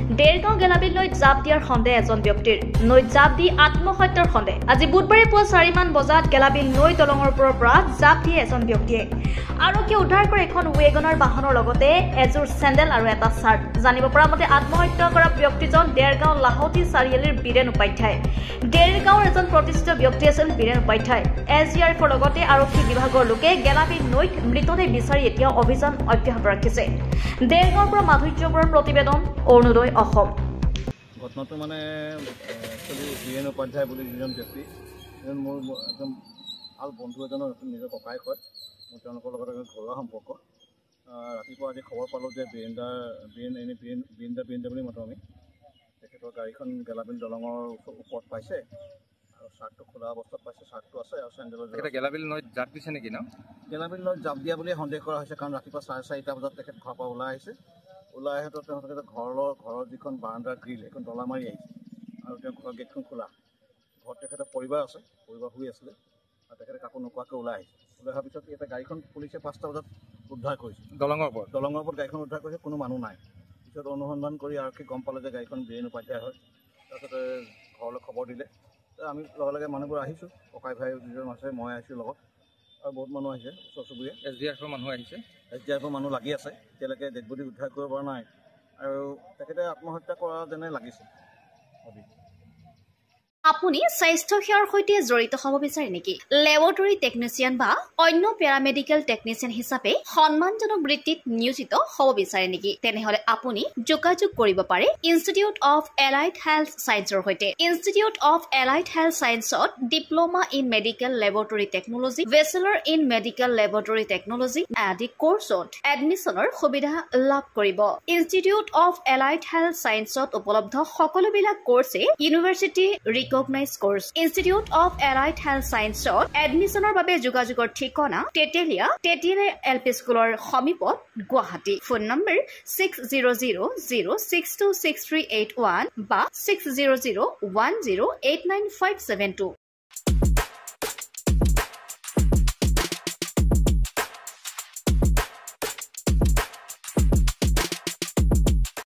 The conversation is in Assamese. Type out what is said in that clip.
দেৰগাঁও গেলাবিল নৈত জাপ দিয়াৰ সন্দেহ এজন ব্যক্তিৰ নৈত জাপ দি আত্মহত্যাৰ সন্দেহ আজি বুধবাৰে পুৱা 4 মান বজাত গেলাবিল নৈ দলঙৰ ওপৰৰ পৰা জাপ দিয়ে এজন ব্যক্তিয়ে আৰক্ষীয়ে উদ্ধাৰ কৰে এখন ৱেগনাৰ বাহনৰ লগতে এজোৰ চেণ্ডেল আৰু এটা চাৰ্ট জানিব পৰা মতে আত্মহত্যা কৰা ব্যক্তিজন দেৰগাঁও লাহতি চাৰিআলিৰ বীৰেন উপাধ্যায় দেৰগাঁৱৰ এজন প্ৰতিষ্ঠিত ব্যক্তি আছিল বীৰেন উপাধ্যায় এছডিআৰএফৰ লগতে আৰক্ষী বিভাগৰ লোকে গেলাবিল নৈত মৃতদেহ বিচাৰি এতিয়া অভিযান অব্যাহত ৰাখিছে দেৰগাঁৱৰ পৰা মাধুৰ্যপুৰৰ প্ৰতিবেদন অৰুণোদয় অসম ঘটনাটো মানে বীৰেন উপাধ্যায় বুলি যিজন ব্যক্তি মোৰ একদম ভাল বন্ধু এজনৰ নিজৰ ককাই হয় মোৰ তেওঁলোকৰ লগত ঘৰুৱা সম্পৰ্ক ৰাতিপুৱা আজি খবৰ পালোঁ যে বীৰেন বুলি মাতোঁ আমি তেখেতৰ গাড়ীখন গেলাবিল দলঙৰ ওপৰত পাইছে আৰু চাৰ্টটো খোলা অৱস্থাত পাইছে চাৰ্টটো আছে আৰু চেণ্ডেলৰ গেলাবিল নৈত জাপ দিছে নেকি ন গেলাবিল নৈত জাপ দিয়া বুলি সন্দেহ কৰা হৈছে কাৰণ ৰাতিপুৱা 4:30 বজাত তেখেত ঘৰৰ পৰা ওলাই আহিছে ওলাই আহি তেওঁলোকে ঘৰৰ যিখন বাৰাণ্ডাৰ গ্ৰিল সেইখন তলা মাৰি আহিছে আৰু তেওঁ ঘৰৰ গেটখন খোলা ঘৰত তেখেতৰ পৰিবাৰ আছে পৰিবাৰ শুই আছিলে আৰু তেখেতে কাকো নোকোৱাকৈ ওলাই আহিছে ওলাই অহাৰ পিছত এটা গাড়ীখন পুলিচে 5টা বজাত উদ্ধাৰ কৰিছে দলঙৰ ওপৰত গাড়ীখন উদ্ধাৰ কৰিছে কোনো মানুহ নাই পিছত অনুসন্ধান কৰি আৰক্ষী গম পালে যে গাড়ীখন বীৰেন উপাধ্যায় হয় তাৰপিছতে ঘৰলৈ খবৰ দিলে আমি লগে লগে মানুহবোৰ আহিছোঁ ককাই ভাই যিজন আছে মই আহিছোঁ লগত আৰু বহুত মানুহ আহিছে ওচৰ চুবুৰীয়া এছডিআৰএফৰ মানুহ আহিছে এছডিআৰএফৰ মানুহ লাগি আছে এতিয়ালৈকে ডেড বডি উদ্ধাৰ কৰিব পৰা নাই আৰু তেখেতে আত্মহত্যা কৰা যেনে লাগিছে আপুনি স্বাস্থ্য সেৱাৰ সৈতে জড়িত হ'ব বিচাৰে নেকি লেবৰেটৰী টেকনিচিয়ান বা অন্য পেৰামেডিকেল টেকনিচিয়ান হিচাপে সন্মানজনক বৃত্তিত নিয়োজিত হ'ব বিচাৰে নেকি তেনেহলে আপুনি যোগাযোগ কৰিব পাৰে ইনষ্টিটিউট অফ এলাইড হেল্থ সায়েন্সৰ সৈতে ইনষ্টিটিউট অফ এলাইড হেল্থ সায়েন্সত diploma in medical laboratory technology bachelor in medical laboratory technology আদি কোৰ্চত এডমিশনৰ সুবিধা লাভ কৰিব ইনষ্টিটিউট অফ এলাইড হেল্থ সায়েন্সত উপলব্ধ সকলোবিলাক কোৰ্ছে university recognized course Institute of Allied Health Sciences admissioner babe jogajogor thikona Tetelia LP Schoolor Homipot Guwahati phone number 6000626381 ba 6001089572